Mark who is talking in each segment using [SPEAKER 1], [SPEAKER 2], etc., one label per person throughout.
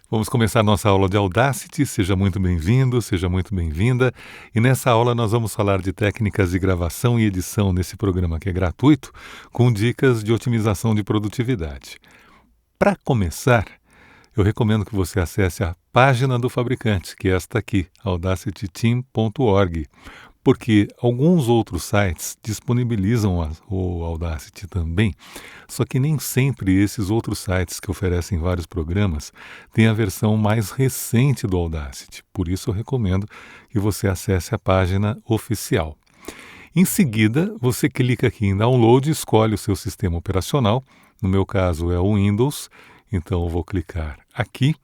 [SPEAKER 1] Vamos começar nossa aula de Audacity. Seja muito bem-vindo, seja muito bem-vinda. E nessa aula nós vamos falar de técnicas de gravação e edição nesse programa que é gratuito, com dicas de otimização de produtividade. Para começar, eu recomendo que você acesse a página do fabricante, que é esta aqui, audacityteam.org, porque alguns outros sites disponibilizam o Audacity também, só que nem sempre esses outros sites que oferecem vários programas têm a versão mais recente do Audacity. Por isso eu recomendo que você acesse a página oficial. Em seguida, você clica aqui em Download e escolhe o seu sistema operacional. No meu caso é o Windows, então eu vou clicar aqui.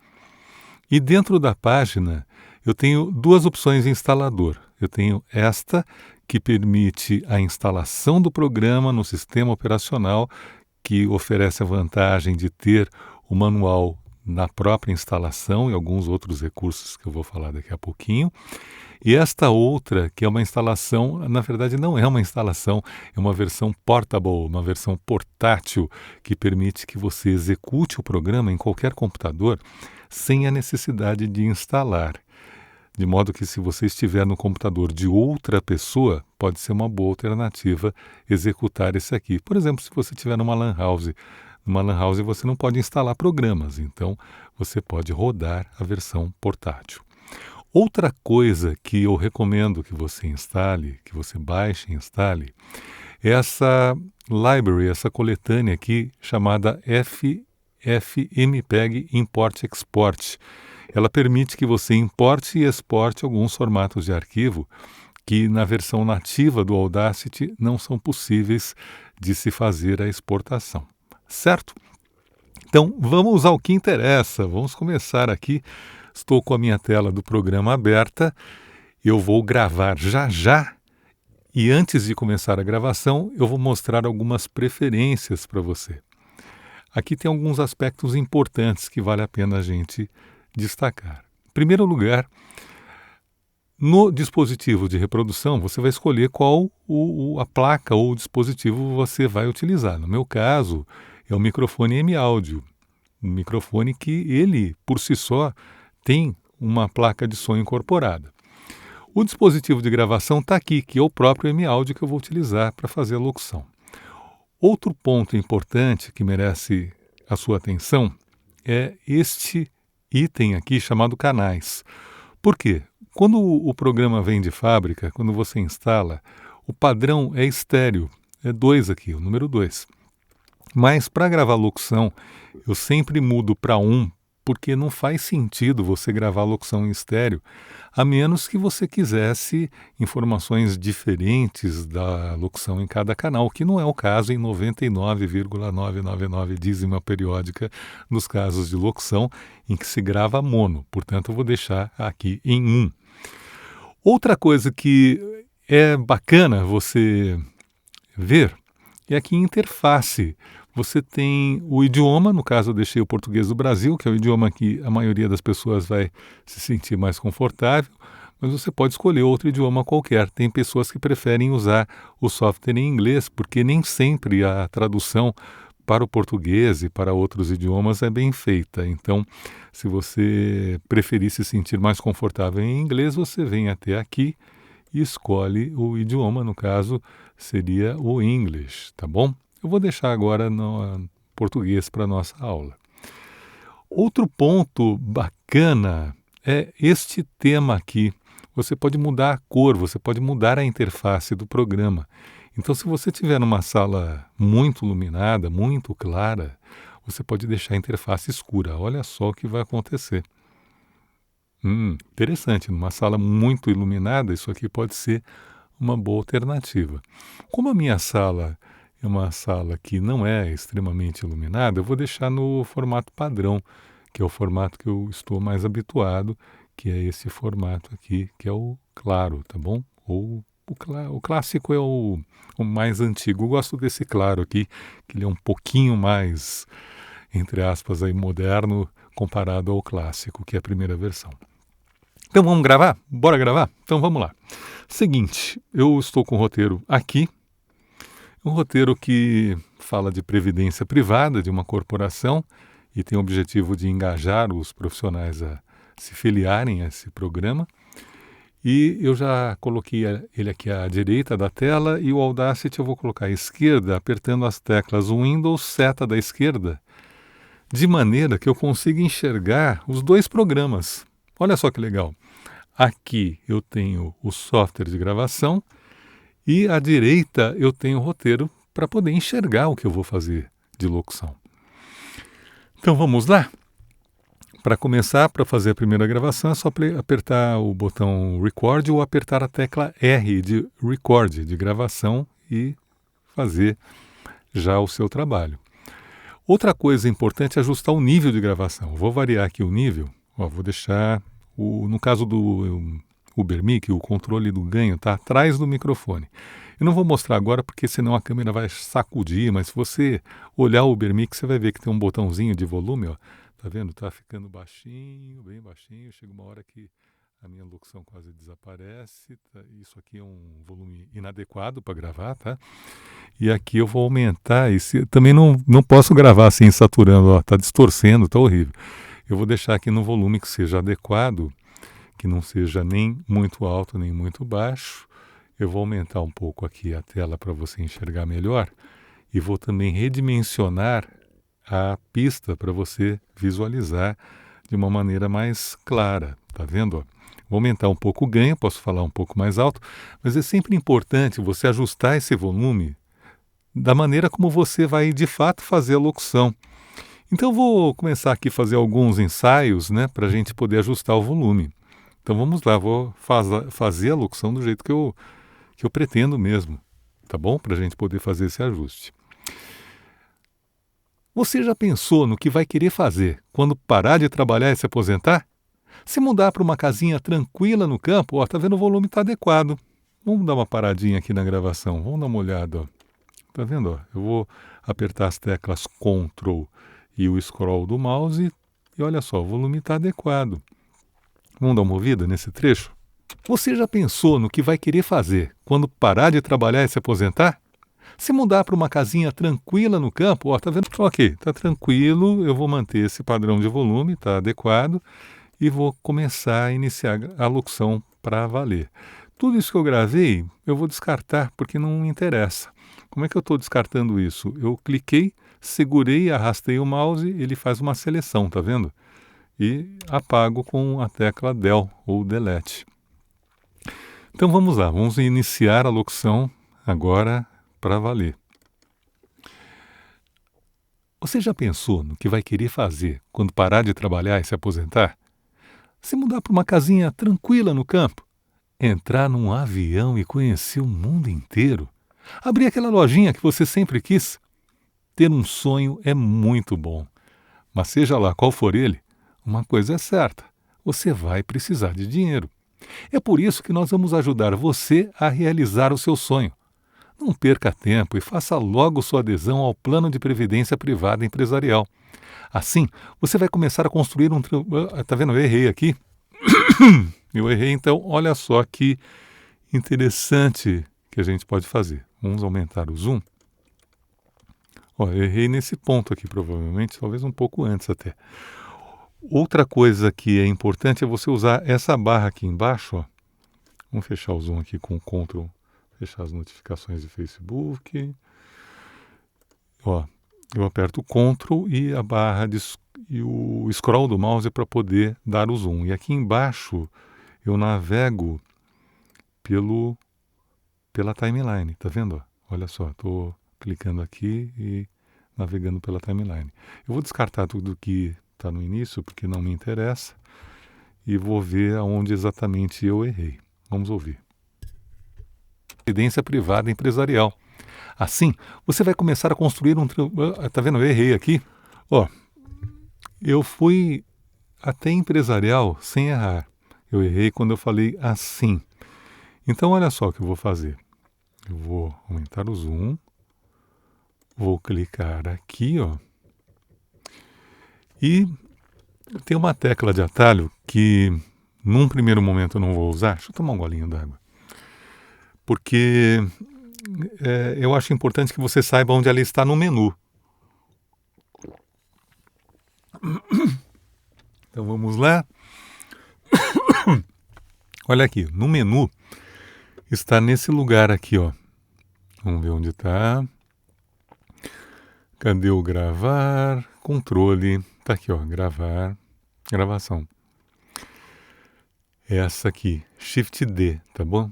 [SPEAKER 1] E dentro da página eu tenho duas opções de instalador. Eu tenho esta, que permite a instalação do programa no sistema operacional, que oferece a vantagem de ter o manual na própria instalação e alguns outros recursos que eu vou falar daqui a pouquinho. E esta outra, que é uma instalação, na verdade não é uma instalação, é uma versão portable, uma versão portátil, que permite que você execute o programa em qualquer computador sem a necessidade de instalar. De modo que se você estiver no computador de outra pessoa, pode ser uma boa alternativa executar esse aqui. Por exemplo, se você estiver numa LAN house, você não pode instalar programas, então você pode rodar a versão portátil. Outra coisa que eu recomendo que você instale, que você baixe e instale, é essa library, essa coletânea aqui chamada FFmpeg Import Export. Ela permite que você importe e exporte alguns formatos de arquivo que na versão nativa do Audacity não são possíveis de se fazer a exportação. Certo? Então, vamos ao que interessa. Vamos começar aqui. Estou com a minha tela do programa aberta. Eu vou gravar já já. E antes de começar a gravação, eu vou mostrar algumas preferências para você. Aqui tem alguns aspectos importantes que vale a pena a gente destacar. Em primeiro lugar, no dispositivo de reprodução, você vai escolher qual a placa ou o dispositivo você vai utilizar. No meu caso, é o microfone M-Audio, um microfone que ele, por si só, tem uma placa de som incorporada. O dispositivo de gravação está aqui, que é o próprio M-Audio que eu vou utilizar para fazer a locução. Outro ponto importante que merece a sua atenção é este item aqui chamado canais. Por quê? Quando o programa vem de fábrica, quando você instala, o padrão é estéreo, é 2 aqui, o número 2. Mas para gravar locução, eu sempre mudo para 1, porque não faz sentido você gravar locução em estéreo, a menos que você quisesse informações diferentes da locução em cada canal, que não é o caso em 99,999 dízima periódica nos casos de locução em que se grava mono. Portanto, eu vou deixar aqui em 1. Outra coisa que é bacana você ver é aqui em interface. Você tem o idioma, no caso eu deixei o português do Brasil, que é o idioma que a maioria das pessoas vai se sentir mais confortável, mas você pode escolher outro idioma qualquer. Tem pessoas que preferem usar o software em inglês, porque nem sempre a tradução para o português e para outros idiomas é bem feita. Então, se você preferir se sentir mais confortável em inglês, você vem até aqui e escolhe o idioma, no caso seria o English, tá bom? Eu vou deixar agora no português para a nossa aula. Outro ponto bacana é este tema aqui. Você pode mudar a cor, você pode mudar a interface do programa. Então, se você estiver numa sala muito iluminada, muito clara, você pode deixar a interface escura. Olha só o que vai acontecer. Interessante, numa sala muito iluminada, isso aqui pode ser uma boa alternativa. Como a minha sala é uma sala que não é extremamente iluminada, eu vou deixar no formato padrão, que é o formato que eu estou mais habituado, que é esse formato aqui, que é o claro, tá bom? Ou o clássico é o mais antigo. Eu gosto desse claro aqui, que ele é um pouquinho mais, entre aspas, aí, moderno comparado ao clássico, que é a primeira versão. Então vamos gravar? Bora gravar? Então vamos lá. Seguinte, eu estou com o roteiro aqui, um roteiro que fala de previdência privada de uma corporação e tem o objetivo de engajar os profissionais a se filiarem a esse programa. E eu já coloquei ele aqui à direita da tela e o Audacity eu vou colocar à esquerda, apertando as teclas Windows seta da esquerda, de maneira que eu consiga enxergar os dois programas. Olha só que legal. Aqui eu tenho o software de gravação e à direita eu tenho o roteiro para poder enxergar o que eu vou fazer de locução. Então vamos lá? Para começar, para fazer a primeira gravação, é só apertar o botão Record ou apertar a tecla R de Record, de gravação, e fazer já o seu trabalho. Outra coisa importante é ajustar o nível de gravação. Vou variar aqui o nível, vou deixar, no caso do Ubermic, o controle do ganho está atrás do microfone. Eu não vou mostrar agora porque senão a câmera vai sacudir, mas se você olhar o Ubermic, você vai ver que tem um botãozinho de volume, ó. Tá vendo? Tá ficando baixinho, bem baixinho. Chega uma hora que a minha locução quase desaparece. Tá? Isso aqui é um volume inadequado para gravar, tá? E aqui eu vou aumentar. Também não posso gravar assim, saturando, ó. Tá distorcendo, tá horrível. Eu vou deixar aqui no volume que seja adequado, que não seja nem muito alto, nem muito baixo. Eu vou aumentar um pouco aqui a tela para você enxergar melhor. E vou também redimensionar a pista para você visualizar de uma maneira mais clara, tá vendo? Vou aumentar um pouco o ganho, posso falar um pouco mais alto, mas é sempre importante você ajustar esse volume da maneira como você vai de fato fazer a locução. Então vou começar aqui a fazer alguns ensaios, né, para a gente poder ajustar o volume. Então vamos lá, vou fazer a locução do jeito que eu pretendo mesmo, tá bom? Para a gente poder fazer esse ajuste. Você já pensou no que vai querer fazer quando parar de trabalhar e se aposentar? Se mudar para uma casinha tranquila no campo, ó, tá vendo, o volume está adequado. Vamos dar uma paradinha aqui na gravação, vamos dar uma olhada, ó. Tá vendo, ó? Eu vou apertar as teclas Ctrl e o scroll do mouse e olha só, o volume está adequado. Vamos dar uma ouvida nesse trecho? Você já pensou no que vai querer fazer quando parar de trabalhar e se aposentar? Se mudar para uma casinha tranquila no campo, ó, tá vendo? Ok, tá tranquilo, eu vou manter esse padrão de volume, tá adequado, e vou começar a iniciar a locução para valer. Tudo isso que eu gravei, eu vou descartar, porque não me interessa. Como é que eu estou descartando isso? Eu cliquei, segurei, arrastei o mouse, ele faz uma seleção, tá vendo? E apago com a tecla Del ou Delete. Então vamos lá, vamos iniciar a locução agora para valer. Você já pensou no que vai querer fazer quando parar de trabalhar e se aposentar? Se mudar para uma casinha tranquila no campo? Entrar num avião e conhecer o mundo inteiro? Abrir aquela lojinha que você sempre quis? Ter um sonho é muito bom. Mas seja lá qual for ele, uma coisa é certa, você vai precisar de dinheiro. É por isso que nós vamos ajudar você a realizar o seu sonho. Não perca tempo e faça logo sua adesão ao Plano de Previdência Privada Empresarial. Assim, você vai começar a construir Tá vendo? Eu errei aqui. Eu errei, então olha só que interessante que a gente pode fazer. Vamos aumentar o zoom. Eu errei nesse ponto aqui, provavelmente, talvez um pouco antes até. Outra coisa que é importante é você usar essa barra aqui embaixo. Ó. Vamos fechar o zoom aqui com o Ctrl. Fechar as notificações de Facebook. Eu aperto o Ctrl e a barra e o scroll do mouse para poder dar o zoom. E aqui embaixo eu navego pela timeline, tá vendo? Olha só, estou clicando aqui e navegando pela timeline. Eu vou descartar tudo que está no início porque não me interessa e vou ver aonde exatamente eu errei. Vamos ouvir. Previdência Privada Empresarial. Assim, você vai começar a construir Tá vendo? Eu errei aqui. Eu fui até empresarial sem errar. Eu errei quando eu falei assim. Então, olha só o que eu vou fazer. Eu vou aumentar o zoom. Vou clicar aqui, e tem uma tecla de atalho que, num primeiro momento, eu não vou usar. Deixa eu tomar um golinho d'água. Porque eu acho importante que você saiba onde ela está no menu. Então vamos lá. Olha aqui, no menu está nesse lugar aqui, ó. Vamos ver onde está. Cadê o gravar? Controle. Tá aqui, ó, gravar, gravação. Essa aqui, Shift D, tá bom?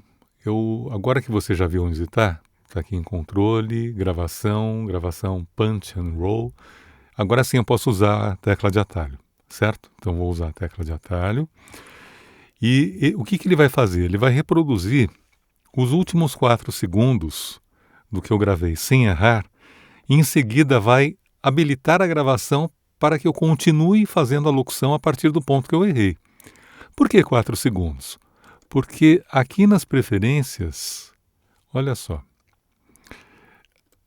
[SPEAKER 1] Agora que você já viu onde está aqui em controle, gravação, punch and roll. Agora sim eu posso usar a tecla de atalho, certo? Então vou usar a tecla de atalho. E o que ele vai fazer? Ele vai reproduzir os últimos 4 segundos do que eu gravei sem errar, e em seguida vai habilitar a gravação para que eu continue fazendo a locução a partir do ponto que eu errei. Por que 4 segundos? Porque aqui nas preferências, olha só,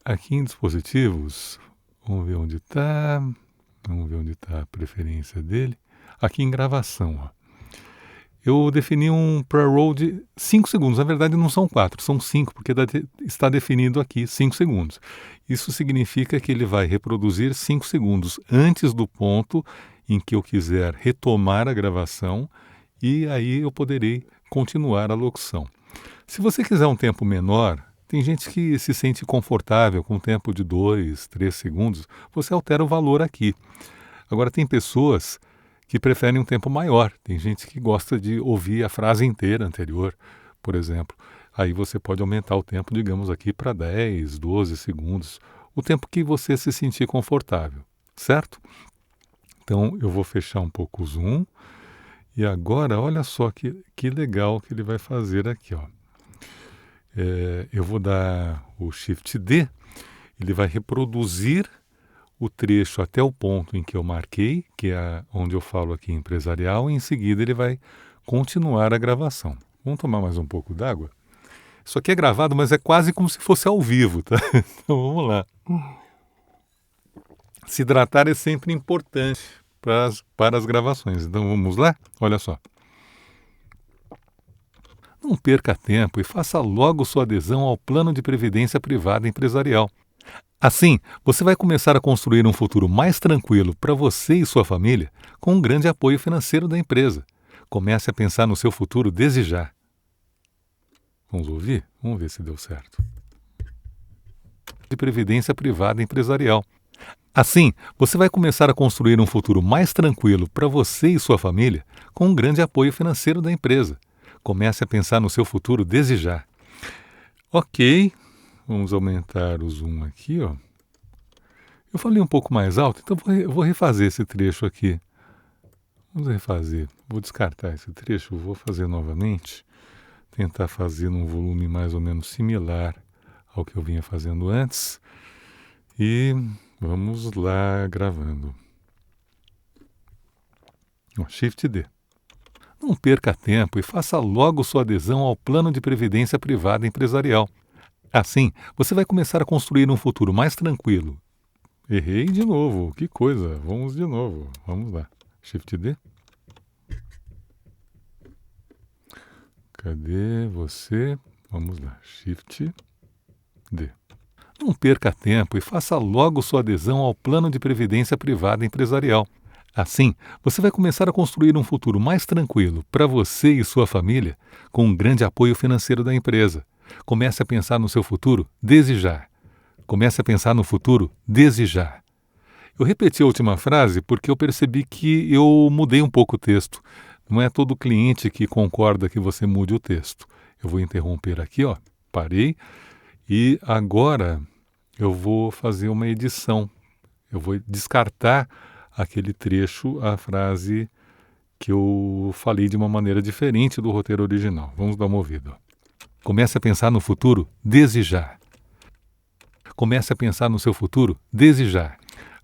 [SPEAKER 1] aqui em dispositivos, vamos ver onde está a preferência dele, aqui em gravação, ó. Eu defini um pre-roll de 5 segundos. Na verdade, não são 4, são 5, porque está definido aqui 5 segundos. Isso significa que ele vai reproduzir 5 segundos antes do ponto em que eu quiser retomar a gravação e aí eu poderei continuar a locução. Se você quiser um tempo menor, tem gente que se sente confortável com um tempo de 2, 3 segundos, você altera o valor aqui. Agora, tem pessoas que preferem um tempo maior. Tem gente que gosta de ouvir a frase inteira anterior, por exemplo. Aí você pode aumentar o tempo, digamos aqui, para 10, 12 segundos. O tempo que você se sentir confortável, certo? Então, eu vou fechar um pouco o zoom. E agora, olha só que legal que ele vai fazer aqui, ó. Eu vou dar o Shift D. Ele vai reproduzir o trecho até o ponto em que eu marquei, que é onde eu falo aqui empresarial, e em seguida ele vai continuar a gravação. Vamos tomar mais um pouco d'água? Isso aqui é gravado, mas é quase como se fosse ao vivo, tá? Então vamos lá. Se hidratar é sempre importante para as gravações. Então vamos lá? Olha só. Não perca tempo e faça logo sua adesão ao plano de previdência privada empresarial. Assim, você vai começar a construir um futuro mais tranquilo para você e sua família com um grande apoio financeiro da empresa. Comece a pensar no seu futuro desde já. Vamos ouvir? Vamos ver se deu certo. De previdência privada empresarial. Assim, você vai começar a construir um futuro mais tranquilo para você e sua família com um grande apoio financeiro da empresa. Comece a pensar no seu futuro desde já. Ok. Vamos aumentar o zoom aqui, ó. Eu falei um pouco mais alto, então eu vou refazer esse trecho aqui. Vamos refazer. Vou descartar esse trecho, vou fazer novamente. Tentar fazer num volume mais ou menos similar ao que eu vinha fazendo antes. E vamos lá gravando. Shift D. Não perca tempo e faça logo sua adesão ao plano de previdência privada empresarial. Assim, você vai começar a construir um futuro mais tranquilo. Errei de novo, que coisa. Vamos de novo. Vamos lá. Shift D. Cadê você? Vamos lá. Shift D. Não perca tempo e faça logo sua adesão ao plano de previdência privada empresarial. Assim, você vai começar a construir um futuro mais tranquilo para você e sua família com um grande apoio financeiro da empresa. Comece a pensar no seu futuro desde já. Comece a pensar no futuro desde já. Eu repeti a última frase porque eu percebi que eu mudei um pouco o texto. Não é todo cliente que concorda que você mude o texto. Eu vou interromper aqui, ó. Parei. E agora eu vou fazer uma edição. Eu vou descartar aquele trecho, a frase que eu falei de uma maneira diferente do roteiro original. Vamos dar uma ouvida, ó. Comece a pensar no futuro desde já. Comece a pensar no seu futuro desde já.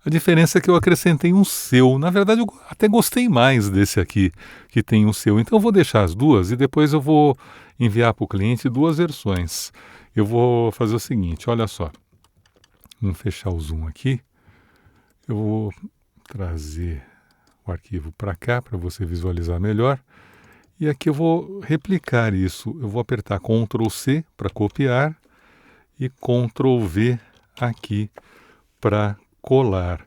[SPEAKER 1] A diferença é que eu acrescentei um seu. Na verdade, eu até gostei mais desse aqui, que tem um seu. Então, eu vou deixar as duas e depois eu vou enviar para o cliente 2 versões. Eu vou fazer o seguinte, olha só. Vamos fechar o zoom aqui. Eu vou trazer o arquivo para cá, para você visualizar melhor. E aqui eu vou replicar isso. Eu vou apertar Ctrl C para copiar e Ctrl V aqui para colar.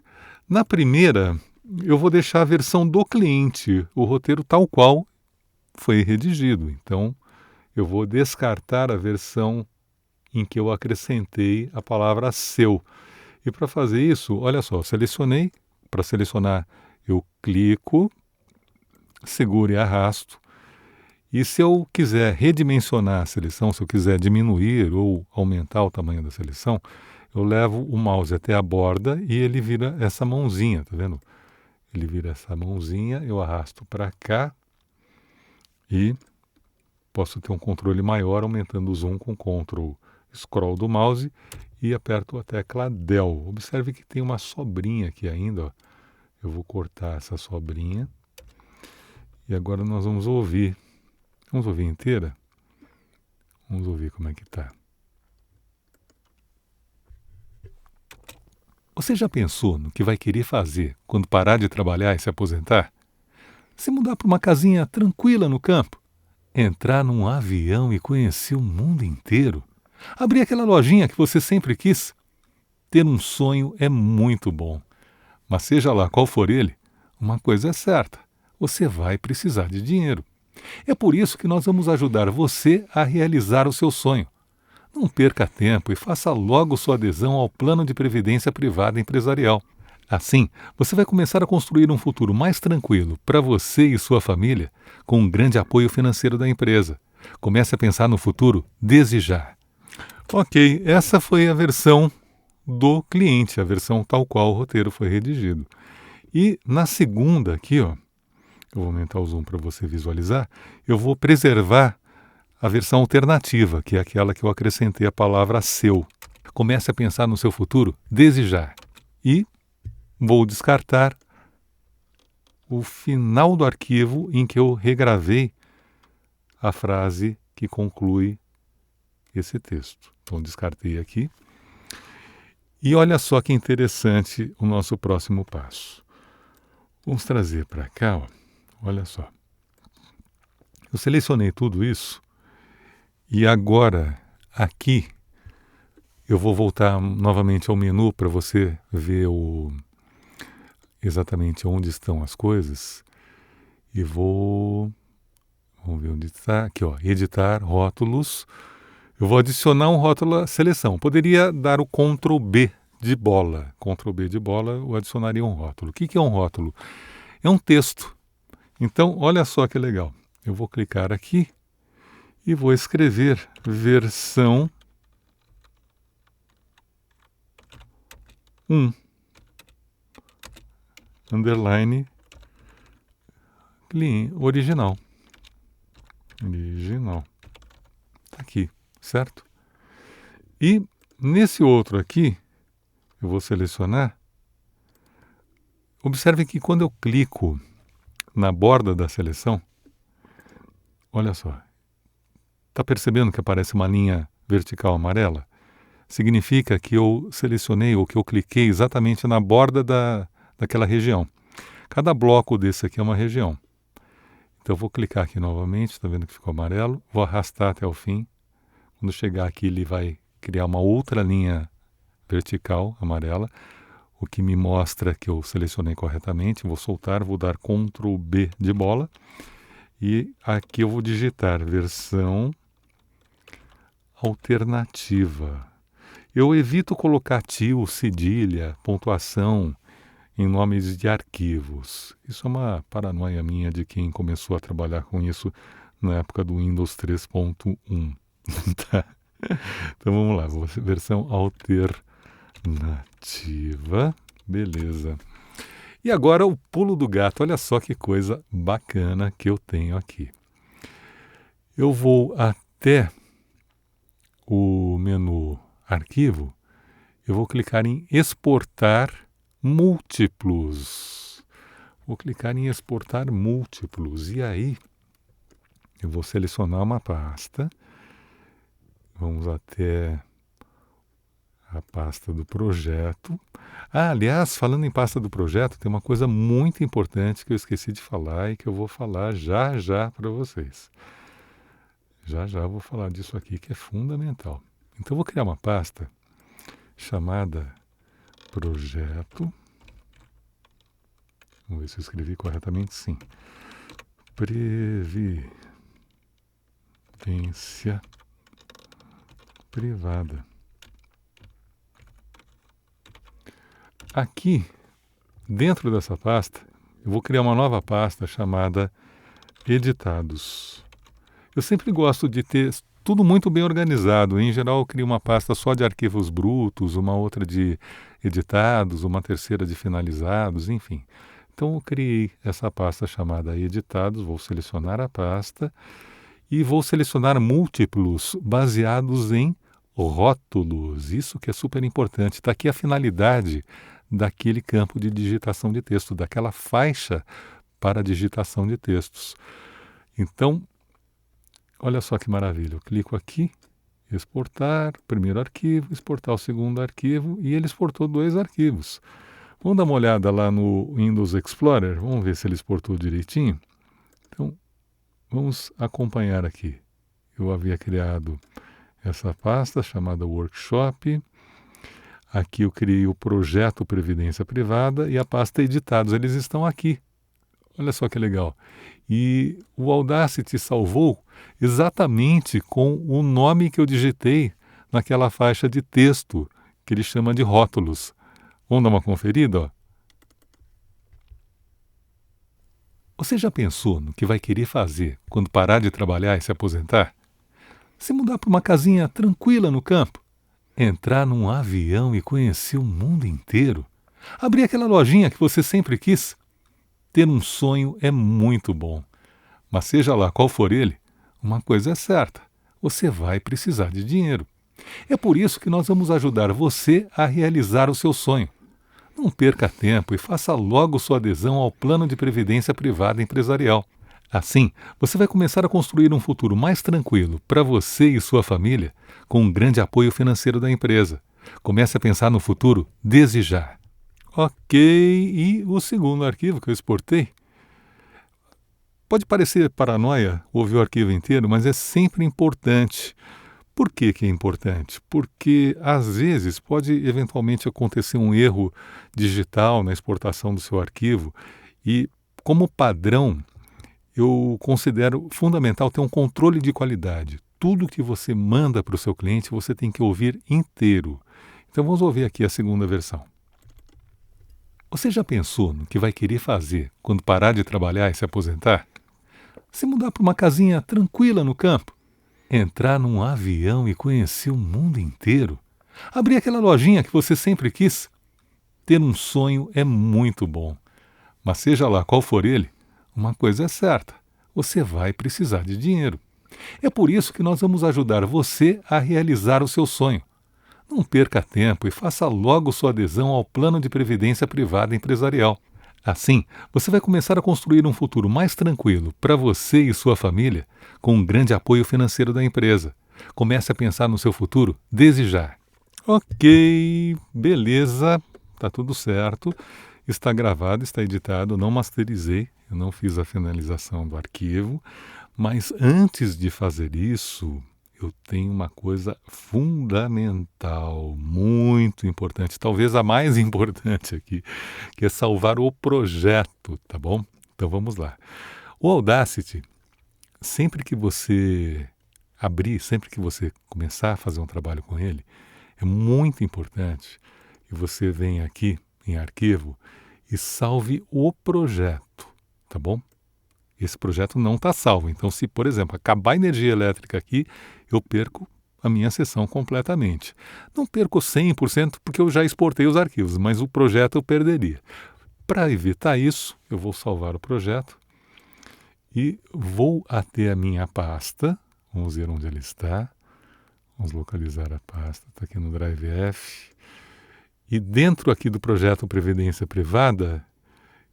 [SPEAKER 1] Na primeira eu vou deixar a versão do cliente, o roteiro tal qual foi redigido. Então, eu vou descartar a versão em que eu acrescentei a palavra seu. E para fazer isso, olha só, selecionei. Para selecionar, eu clico, seguro e arrasto. E se eu quiser redimensionar a seleção, se eu quiser diminuir ou aumentar o tamanho da seleção, eu levo o mouse até a borda e ele vira essa mãozinha, tá vendo? Ele vira essa mãozinha, eu arrasto para cá e posso ter um controle maior aumentando o zoom com o Ctrl Scroll do mouse e aperto a tecla Del. Observe que tem uma sobrinha aqui ainda, ó. Eu vou cortar essa sobrinha e agora nós vamos ouvir. Vamos ouvir inteira? Vamos ouvir como é que tá. Você já pensou no que vai querer fazer quando parar de trabalhar e se aposentar? Se mudar para uma casinha tranquila no campo? Entrar num avião e conhecer o mundo inteiro? Abrir aquela lojinha que você sempre quis? Ter um sonho é muito bom. Mas seja lá qual for ele, uma coisa é certa: você vai precisar de dinheiro. É por isso que nós vamos ajudar você a realizar o seu sonho. Não perca tempo e faça logo sua adesão ao Plano de Previdência Privada Empresarial. Assim, você vai começar a construir um futuro mais tranquilo para você e sua família, com um grande apoio financeiro da empresa. Comece a pensar no futuro desde já. Ok, essa foi a versão do cliente, a versão tal qual o roteiro foi redigido. E na segunda aqui, ó, eu vou aumentar o zoom para você visualizar, eu vou preservar a versão alternativa, que é aquela que eu acrescentei a palavra seu. Comece a pensar no seu futuro desde já. E vou descartar o final do arquivo em que eu regravei a frase que conclui esse texto. Então, descartei aqui. E olha só que interessante o nosso próximo passo. Vamos trazer para cá, ó. Olha só. Eu selecionei tudo isso e agora aqui eu vou voltar novamente ao menu para você ver exatamente onde estão as coisas e vamos ver onde está, aqui ó, editar rótulos. Eu vou adicionar um rótulo à seleção. Poderia dar o Ctrl B de bola. Ctrl B de bola, eu adicionaria um rótulo. O que é um rótulo? É um texto. Então, olha só que legal. Eu vou clicar aqui e vou escrever versão 1, underline, original. Original. Está aqui, certo? E nesse outro aqui, eu vou selecionar. Observe que quando eu clico na borda da seleção, olha só, está percebendo que aparece uma linha vertical amarela? Significa que eu selecionei ou que eu cliquei exatamente na borda daquela região. Cada bloco desse aqui é uma região. Então eu vou clicar aqui novamente, está vendo que ficou amarelo, vou arrastar até o fim. Quando chegar aqui ele vai criar uma outra linha vertical amarela, o que me mostra que eu selecionei corretamente. Vou soltar, vou dar Ctrl B de bola e aqui eu vou digitar versão alternativa. Eu evito colocar tio, cedilha, pontuação em nomes de arquivos. Isso é uma paranoia minha de quem começou a trabalhar com isso na época do Windows 3.1. Tá? Então vamos lá, versão alternativa. Beleza. E agora o pulo do gato. Olha só que coisa bacana que eu tenho aqui. Eu vou até o menu Arquivo, eu vou clicar em Exportar Múltiplos. Vou clicar em Exportar Múltiplos e aí eu vou selecionar uma pasta. Vamos até a pasta do projeto. Aliás, falando em pasta do projeto, tem uma coisa muito importante que eu esqueci de falar e que eu vou falar já já para vocês. Já já vou falar disso aqui que é fundamental. Então eu vou criar uma pasta chamada Projeto Vamos ver se eu escrevi corretamente, sim. Previdência privada. Aqui, dentro dessa pasta, eu vou criar uma nova pasta chamada Editados. Eu sempre gosto de ter tudo muito bem organizado. Em geral, eu crio uma pasta só de arquivos brutos, uma outra de editados, uma terceira de finalizados, enfim. Então, eu criei essa pasta chamada Editados, vou selecionar a pasta e vou selecionar múltiplos baseados em rótulos. Isso que é super importante. Está aqui a finalidade daquele campo de digitação de texto, daquela faixa para digitação de textos. Então, olha só que maravilha. Eu clico aqui, exportar, primeiro arquivo, exportar o segundo arquivo e ele exportou 2 arquivos. Vamos dar uma olhada lá no Windows Explorer, vamos ver se ele exportou direitinho. Então, vamos acompanhar aqui. Eu havia criado essa pasta chamada Workshop. Aqui eu criei o projeto Previdência Privada e a pasta Editados. Eles estão aqui. Olha só que legal. E o Audacity salvou exatamente com o nome que eu digitei naquela faixa de texto que ele chama de rótulos. Vamos dar uma conferida? Ó. Você já pensou no que vai querer fazer quando parar de trabalhar e se aposentar? Se mudar para uma casinha tranquila no campo? Entrar num avião e conhecer o mundo inteiro? Abrir aquela lojinha que você sempre quis? Ter um sonho é muito bom. Mas seja lá qual for ele, uma coisa é certa: você vai precisar de dinheiro. É por isso que nós vamos ajudar você a realizar o seu sonho. Não perca tempo e faça logo sua adesão ao Plano de Previdência Privada Empresarial. Assim, você vai começar a construir um futuro mais tranquilo para você e sua família, com um grande apoio financeiro da empresa. Comece a pensar no futuro desde já. Ok, e o segundo arquivo que eu exportei? Pode parecer paranoia ouvir o arquivo inteiro, mas é sempre importante. Por que que é importante? Porque, às vezes, pode eventualmente acontecer um erro digital na exportação do seu arquivo e, como padrão, eu considero fundamental ter um controle de qualidade. Tudo que você manda para o seu cliente, você tem que ouvir inteiro. Então, vamos ouvir aqui a segunda versão. Você já pensou no que vai querer fazer quando parar de trabalhar e se aposentar? Se mudar para uma casinha tranquila no campo? Entrar num avião e conhecer o mundo inteiro? Abrir aquela lojinha que você sempre quis? Ter um sonho é muito bom. Mas seja lá qual for ele, uma coisa é certa: você vai precisar de dinheiro. É por isso que nós vamos ajudar você a realizar o seu sonho. Não perca tempo e faça logo sua adesão ao Plano de Previdência Privada Empresarial. Assim, você vai começar a construir um futuro mais tranquilo para você e sua família, com um grande apoio financeiro da empresa. Comece a pensar no seu futuro desde já. Ok, beleza, tá tudo certo. Está gravado, está editado, não masterizei, eu não fiz a finalização do arquivo, mas antes de fazer isso, eu tenho uma coisa fundamental, muito importante, talvez a mais importante aqui, que é salvar o projeto, tá bom? Então vamos lá. O Audacity, sempre que você abrir, sempre que você começar a fazer um trabalho com ele, é muito importante que você venha aqui em arquivo e salve o projeto, tá bom? Esse projeto não está salvo. Então, se, por exemplo, acabar a energia elétrica aqui, eu perco a minha sessão completamente. Não perco 100% porque eu já exportei os arquivos, mas o projeto eu perderia. Para evitar isso, eu vou salvar o projeto e vou até a minha pasta. Vamos ver onde ela está. Vamos localizar a pasta. Está aqui no Drive F. E dentro aqui do projeto Previdência Privada,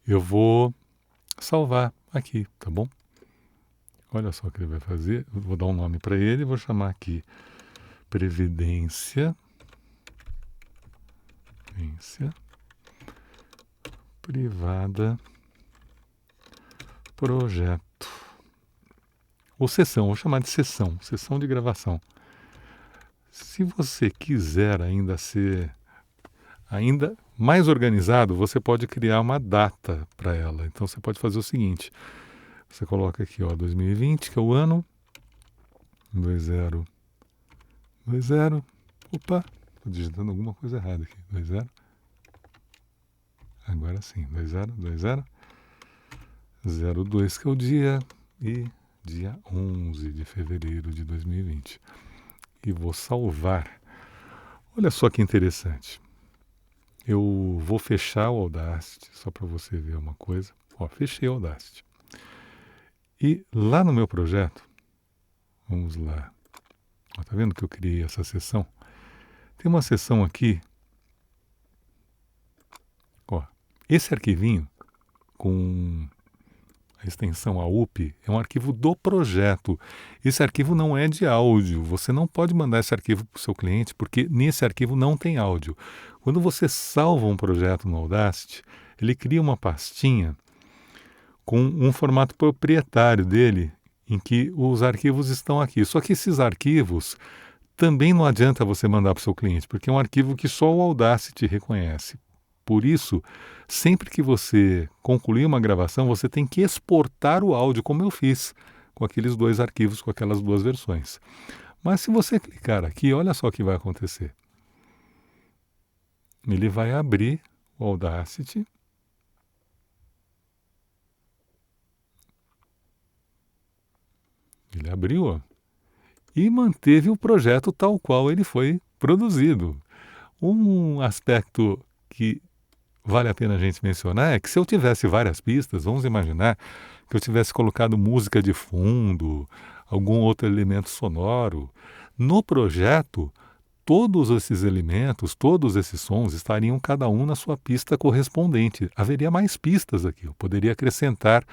[SPEAKER 1] eu vou salvar aqui, tá bom? Olha só o que ele vai fazer. Eu vou dar um nome para ele, vou chamar aqui Previdência Privada Projeto. Ou sessão, vou chamar de sessão de gravação. Se você quiser ainda ser ainda mais organizado, você pode criar uma data para ela. Então você pode fazer o seguinte, você coloca aqui, ó, 2020, que é o ano, 20, opa, estou digitando alguma coisa errada aqui, 20, agora sim, 20, 02, que é o dia, e dia 11 de fevereiro de 2020. E vou salvar. Olha só que interessante. Eu vou fechar o Audacity, só para você ver uma coisa. Ó, fechei o Audacity. E lá no meu projeto, vamos lá. Ó, tá vendo que eu criei essa seção? Tem uma seção aqui. Ó, esse arquivinho com a extensão AUP é um arquivo do projeto. Esse arquivo não é de áudio. Você não pode mandar esse arquivo para o seu cliente porque nesse arquivo não tem áudio. Quando você salva um projeto no Audacity, ele cria uma pastinha com um formato proprietário dele, em que os arquivos estão aqui. Só que esses arquivos também não adianta você mandar para o seu cliente, porque é um arquivo que só o Audacity reconhece. Por isso, sempre que você concluir uma gravação, você tem que exportar o áudio, como eu fiz, com aqueles 2 arquivos, com aquelas 2 versões. Mas se você clicar aqui, olha só o que vai acontecer. Ele vai abrir o Audacity. Ele abriu, ó, e manteve o projeto tal qual ele foi produzido. Um aspecto que vale a pena a gente mencionar é que se eu tivesse várias pistas, vamos imaginar que eu tivesse colocado música de fundo, algum outro elemento sonoro, no projeto, todos esses elementos, todos esses sons estariam cada um na sua pista correspondente. Haveria mais pistas aqui, eu poderia acrescentar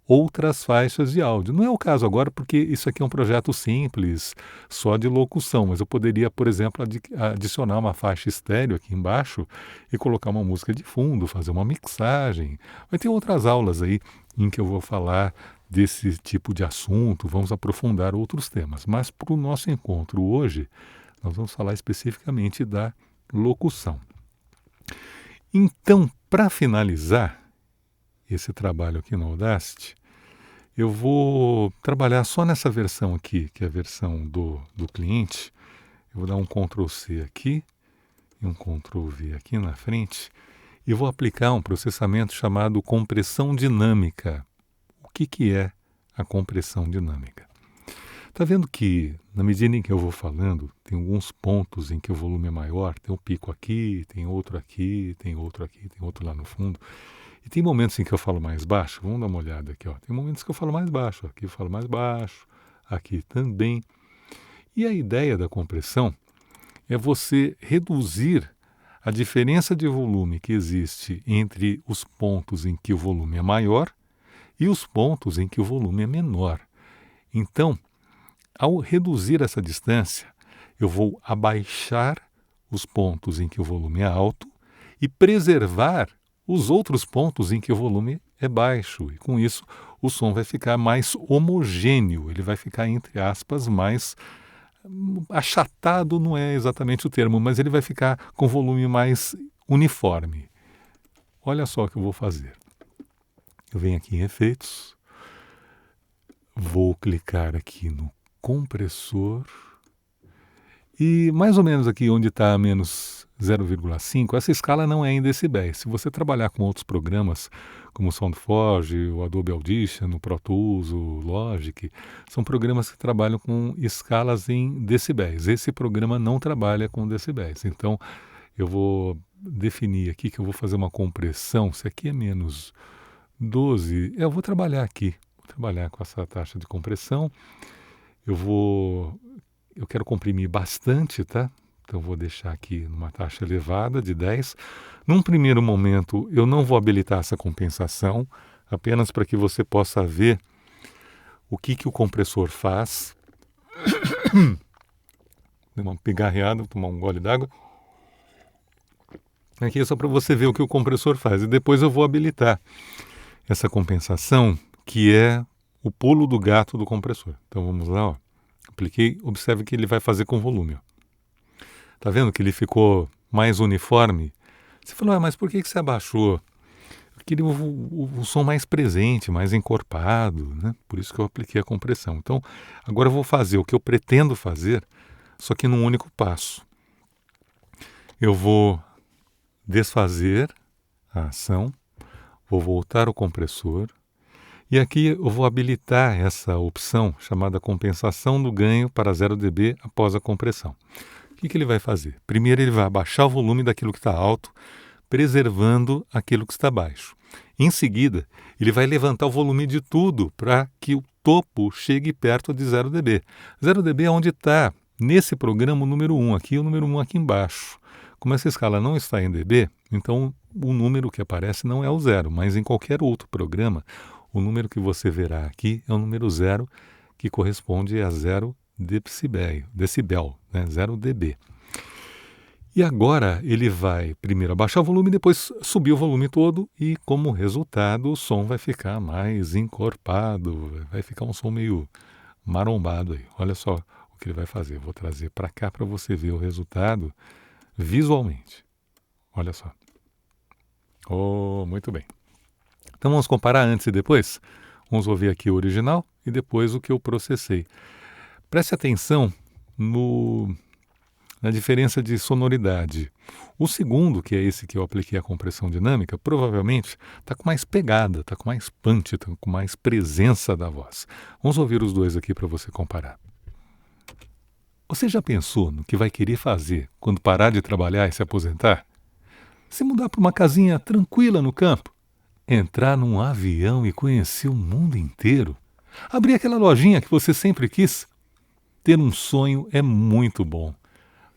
[SPEAKER 1] outras faixas de áudio. Não é o caso agora porque isso aqui é um projeto simples, só de locução, mas eu poderia, por exemplo, adicionar uma faixa estéreo aqui embaixo e colocar uma música de fundo, fazer uma mixagem. Vai ter outras aulas aí em que eu vou falar desse tipo de assunto, vamos aprofundar outros temas. Mas para o nosso encontro hoje, nós vamos falar especificamente da locução. Então, para finalizar esse trabalho aqui no Audacity, eu vou trabalhar só nessa versão aqui, que é a versão do cliente. Eu vou dar um Ctrl+C aqui e um Ctrl+V aqui na frente e vou aplicar um processamento chamado compressão dinâmica. O que é a compressão dinâmica? Está vendo que, na medida em que eu vou falando, tem alguns pontos em que o volume é maior, tem um pico aqui, tem outro aqui, tem outro aqui, tem outro lá no fundo. E tem momentos em que eu falo mais baixo, vamos dar uma olhada aqui, ó. Tem momentos que eu falo mais baixo, aqui eu falo mais baixo, aqui também. E a ideia da compressão é você reduzir a diferença de volume que existe entre os pontos em que o volume é maior e os pontos em que o volume é menor. Então, ao reduzir essa distância, eu vou abaixar os pontos em que o volume é alto e preservar os outros pontos em que o volume é baixo. E com isso, o som vai ficar mais homogêneo, ele vai ficar, entre aspas, mais achatado, não é exatamente o termo, mas ele vai ficar com volume mais uniforme. Olha só o que eu vou fazer. Eu venho aqui em efeitos, vou clicar aqui no compressor e mais ou menos aqui onde está menos 0,5, essa escala não é em decibéis. Se você trabalhar com outros programas como o SoundForge, o Adobe Audition, o Pro Tools, o Logic, são programas que trabalham com escalas em decibéis. Esse programa não trabalha com decibéis. Então eu vou definir aqui que eu vou fazer uma compressão. Se aqui é menos 12, eu vou trabalhar aqui. Vou trabalhar com essa taxa de compressão. Eu quero comprimir bastante, tá? Então vou deixar aqui numa taxa elevada de 10. Num primeiro momento eu não vou habilitar essa compensação, apenas para que você possa ver o que o compressor faz. Deu uma pigarreada, vou tomar um gole d'água. Aqui é só para você ver o que o compressor faz. E depois eu vou habilitar essa compensação, que é o pulo do gato do compressor. Então vamos lá, ó. Apliquei, observe que ele vai fazer com volume. Ó. Tá vendo que ele ficou mais uniforme? Você falou, mas por que você abaixou? Eu queria o som mais presente, mais encorpado, né? Por isso que eu apliquei a compressão. Então, agora eu vou fazer o que eu pretendo fazer, só que num único passo. Eu vou desfazer a ação, vou voltar o compressor, e aqui eu vou habilitar essa opção chamada compensação do ganho para 0 dB após a compressão. O que ele vai fazer? Primeiro ele vai abaixar o volume daquilo que está alto, preservando aquilo que está baixo. Em seguida, ele vai levantar o volume de tudo para que o topo chegue perto de 0 dB. 0 dB é onde está, nesse programa, o número 1 aqui e o número 1 aqui embaixo. Como essa escala não está em dB, então o número que aparece não é o 0, mas em qualquer outro programa, o número que você verá aqui é o número 0, que corresponde a 0 decibel, né? 0 dB. E agora ele vai primeiro abaixar o volume, depois subir o volume todo e, como resultado, o som vai ficar mais encorpado, vai ficar um som meio marombado aí. Olha só o que ele vai fazer. Eu vou trazer para cá para você ver o resultado visualmente. Olha só. Oh, muito bem. Então vamos comparar antes e depois? Vamos ouvir aqui o original e depois o que eu processei. Preste atenção na diferença de sonoridade. O segundo, que é esse que eu apliquei a compressão dinâmica, provavelmente está com mais pegada, está com mais punch, está com mais presença da voz. Vamos ouvir os dois aqui para você comparar. Você já pensou no que vai querer fazer quando parar de trabalhar e se aposentar? Se mudar para uma casinha tranquila no campo? Entrar num avião e conhecer o mundo inteiro? Abrir aquela lojinha que você sempre quis? Ter um sonho é muito bom.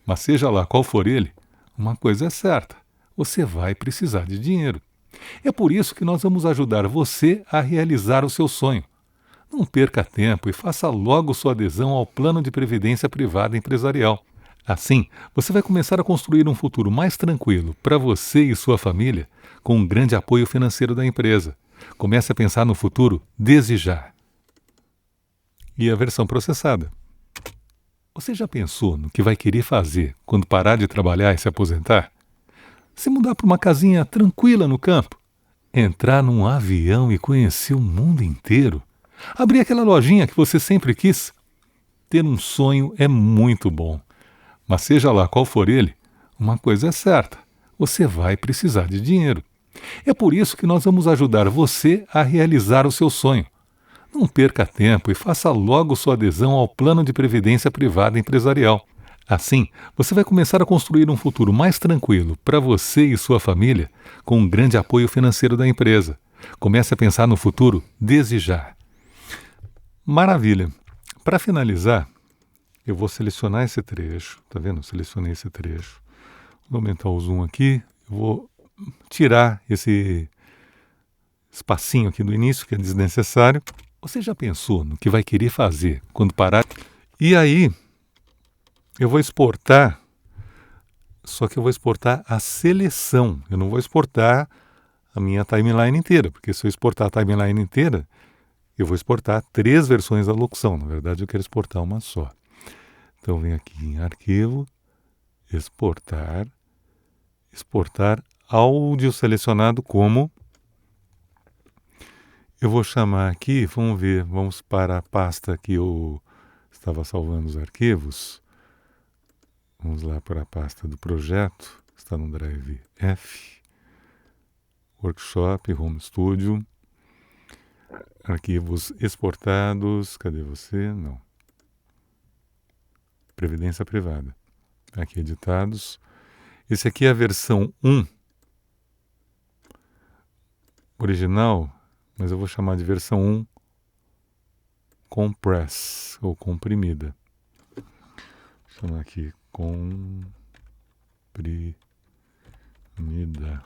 [SPEAKER 1] Mas seja lá qual for ele, uma coisa é certa, você vai precisar de dinheiro. É por isso que nós vamos ajudar você a realizar o seu sonho. Não perca tempo e faça logo sua adesão ao Plano de Previdência Privada Empresarial. Assim, você vai começar a construir um futuro mais tranquilo para você e sua família, com um grande apoio financeiro da empresa. Comece a pensar no futuro desde já. E a versão processada. Você já pensou no que vai querer fazer quando parar de trabalhar e se aposentar? Se mudar para uma casinha tranquila no campo? Entrar num avião e conhecer o mundo inteiro? Abrir aquela lojinha que você sempre quis? Ter um sonho é muito bom. Mas seja lá qual for ele, uma coisa é certa, você vai precisar de dinheiro. É por isso que nós vamos ajudar você a realizar o seu sonho. Não perca tempo e faça logo sua adesão ao Plano de Previdência Privada Empresarial. Assim, você vai começar a construir um futuro mais tranquilo para você e sua família, com um grande apoio financeiro da empresa. Comece a pensar no futuro desde já. Maravilha! Para finalizar, eu vou selecionar esse trecho, tá vendo? Eu selecionei esse trecho. Vou aumentar o zoom aqui, eu vou tirar esse espacinho aqui do início, que é desnecessário. Você já pensou no que vai querer fazer quando parar? E aí, eu vou exportar, só que eu vou exportar a seleção. Eu não vou exportar a minha timeline inteira, porque se eu exportar a timeline inteira, eu vou exportar 3 versões da locução. Na verdade, eu quero exportar uma só. Então, vem aqui em Arquivo, Exportar, Exportar áudio selecionado como... Eu vou chamar aqui, vamos ver, vamos para a pasta que eu estava salvando os arquivos. Vamos lá para a pasta do projeto, está no Drive F, Workshop, Home Studio, arquivos exportados, cadê você? Não. Previdência Privada. Aqui, editados. Esse aqui é a versão 1 original, mas eu vou chamar de versão 1 Compress, ou comprimida. Vou chamar aqui comprimida,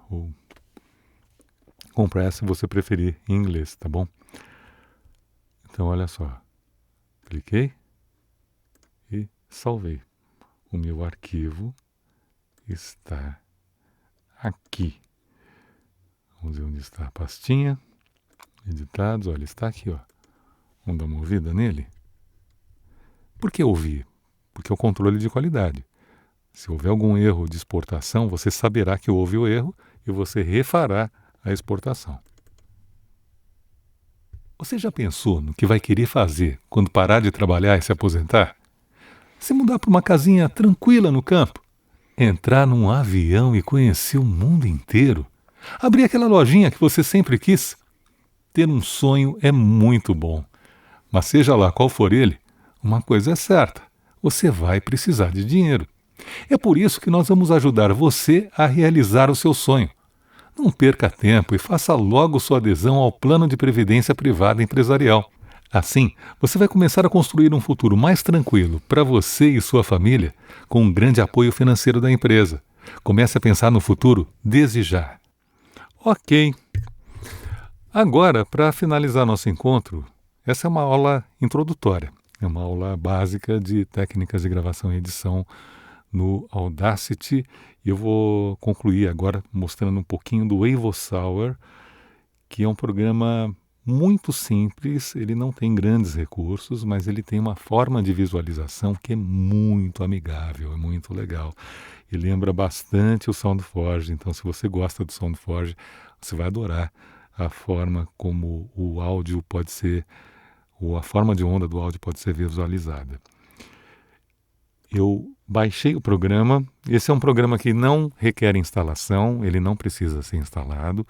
[SPEAKER 1] ou compress se você preferir em inglês, tá bom? Então, olha só. Cliquei e salvei. O meu arquivo está aqui. Vamos ver onde está a pastinha. Editados, olha, está aqui, ó. Vamos dar uma ouvida nele? Por que ouvir? Porque é o controle de qualidade. Se houver algum erro de exportação, você saberá que houve o erro e você refará a exportação. Você já pensou no que vai querer fazer quando parar de trabalhar e se aposentar? Se mudar para uma casinha tranquila no campo? Entrar num avião e conhecer o mundo inteiro? Abrir aquela lojinha que você sempre quis? Ter um sonho é muito bom. Mas seja lá qual for ele, uma coisa é certa: você vai precisar de dinheiro. É por isso que nós vamos ajudar você a realizar o seu sonho. Não perca tempo e faça logo sua adesão ao Plano de Previdência Privada Empresarial. Assim, você vai começar a construir um futuro mais tranquilo para você e sua família, com um grande apoio financeiro da empresa. Comece a pensar no futuro desde já. Ok. Agora, para finalizar nosso encontro, essa é uma aula introdutória. É uma aula básica de técnicas de gravação e edição no Audacity. E eu vou concluir agora mostrando um pouquinho do Avosour, que é um programa muito simples. Ele não tem grandes recursos, mas ele tem uma forma de visualização que é muito amigável, é muito legal. E lembra bastante o SoundForge. Então, se você gosta do SoundForge, você vai adorar a forma como o áudio pode ser, ou a forma de onda do áudio pode ser visualizada. Eu baixei o programa. Esse é um programa que não requer instalação, ele não precisa ser instalado.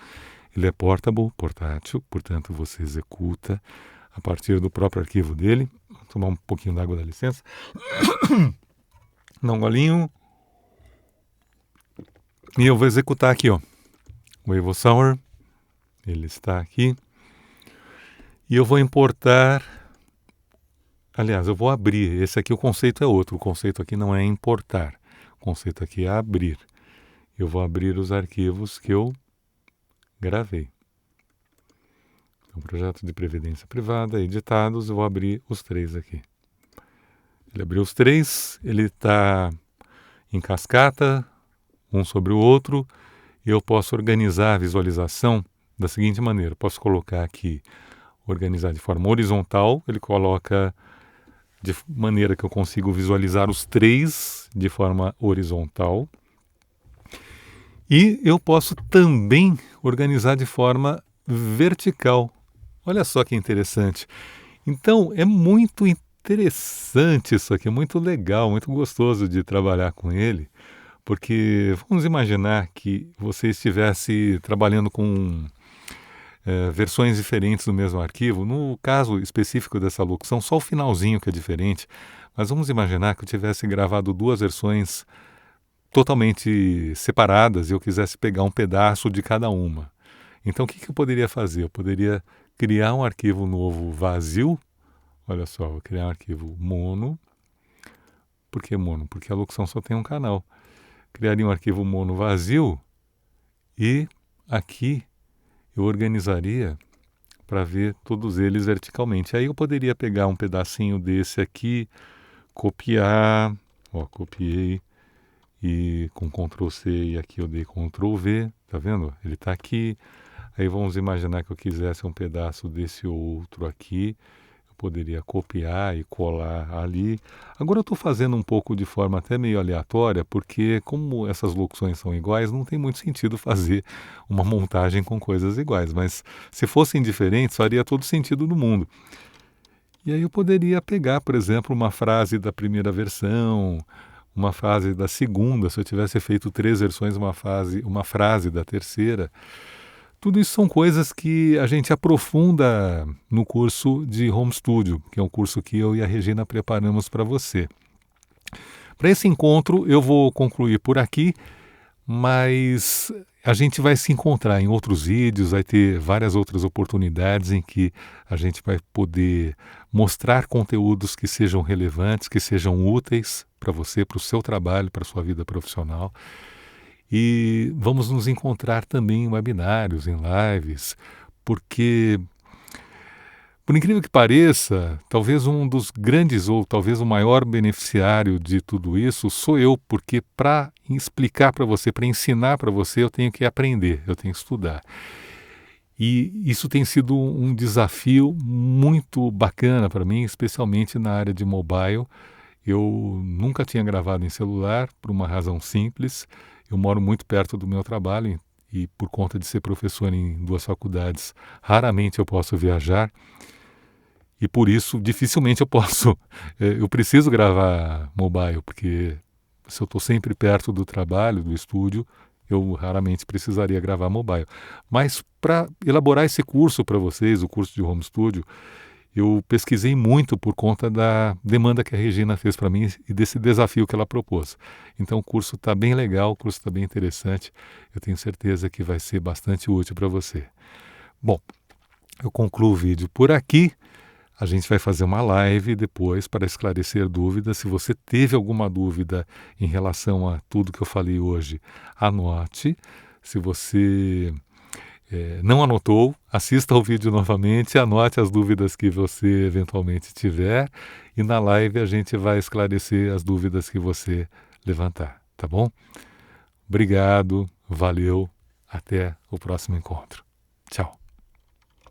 [SPEAKER 1] Ele é portable, portátil, portanto você executa a partir do próprio arquivo dele. Vou tomar um pouquinho d'água, dá licença. Dá um golinho. E eu vou executar aqui, ó, o Avosour. Ele está aqui. E eu vou importar. Aliás, eu vou abrir. Esse aqui, o conceito é outro. O conceito aqui não é importar. O conceito aqui é abrir. Eu vou abrir os arquivos que eu gravei. Então, projeto de previdência privada, editados, eu vou abrir os 3 aqui. Ele abriu os 3, ele está em cascata, um sobre o outro, e eu posso organizar a visualização da seguinte maneira. Eu posso colocar aqui, organizar de forma horizontal, ele coloca de maneira que eu consigo visualizar os 3 de forma horizontal. E eu posso também organizar de forma vertical. Olha só que interessante. Então, é muito interessante isso aqui, é muito legal, muito gostoso de trabalhar com ele, porque vamos imaginar que você estivesse trabalhando com versões diferentes do mesmo arquivo. No caso específico dessa locução, só o finalzinho que é diferente, mas vamos imaginar que eu tivesse gravado 2 versões totalmente separadas e eu quisesse pegar um pedaço de cada uma. Então, o que eu poderia fazer? Eu poderia criar um arquivo novo vazio. Olha só, vou criar um arquivo mono. Por que mono? Porque a locução só tem um canal. Criaria um arquivo mono vazio e aqui eu organizaria para ver todos eles verticalmente. Aí eu poderia pegar um pedacinho desse aqui, copiar, ó, copiei, e com Ctrl C e aqui eu dei Ctrl V, tá vendo? Ele está aqui. Aí vamos imaginar que eu quisesse um pedaço desse outro aqui, eu poderia copiar e colar ali. Agora eu estou fazendo um pouco de forma até meio aleatória, porque como essas locuções são iguais, não tem muito sentido fazer uma montagem com coisas iguais, mas se fossem diferentes, faria todo sentido do mundo. E aí eu poderia pegar, por exemplo, uma frase da primeira versão, uma frase da segunda, se eu tivesse feito 3 versões, uma frase da terceira. Tudo isso são coisas que a gente aprofunda no curso de Home Studio, que é um curso que eu e a Regina preparamos para você. Para esse encontro eu vou concluir por aqui, mas a gente vai se encontrar em outros vídeos, vai ter várias outras oportunidades em que a gente vai poder mostrar conteúdos que sejam relevantes, que sejam úteis para você, para o seu trabalho, para a sua vida profissional. E vamos nos encontrar também em webinários, em lives, porque, por incrível que pareça, talvez um dos grandes ou talvez o maior beneficiário de tudo isso sou eu, porque para explicar para você, para ensinar para você, eu tenho que aprender, eu tenho que estudar. E isso tem sido um desafio muito bacana para mim, especialmente na área de mobile. Eu nunca tinha gravado em celular por uma razão simples. Eu moro muito perto do meu trabalho e por conta de ser professor em 2 faculdades, raramente eu posso viajar e por isso dificilmente eu posso, eu preciso gravar mobile, porque se eu estou sempre perto do trabalho, do estúdio, eu raramente precisaria gravar mobile. Mas para elaborar esse curso para vocês, o curso de Home Studio, eu pesquisei muito por conta da demanda que a Regina fez para mim e desse desafio que ela propôs. Então o curso está bem legal, o curso está bem interessante. Eu tenho certeza que vai ser bastante útil para você. Bom, eu concluo o vídeo por aqui. A gente vai fazer uma live depois para esclarecer dúvidas. Se você teve alguma dúvida em relação a tudo que eu falei hoje, anote. Se você não anotou, assista ao vídeo novamente, anote as dúvidas que você eventualmente tiver e na live a gente vai esclarecer as dúvidas que você levantar, tá bom? Obrigado, valeu, até o próximo encontro. Tchau.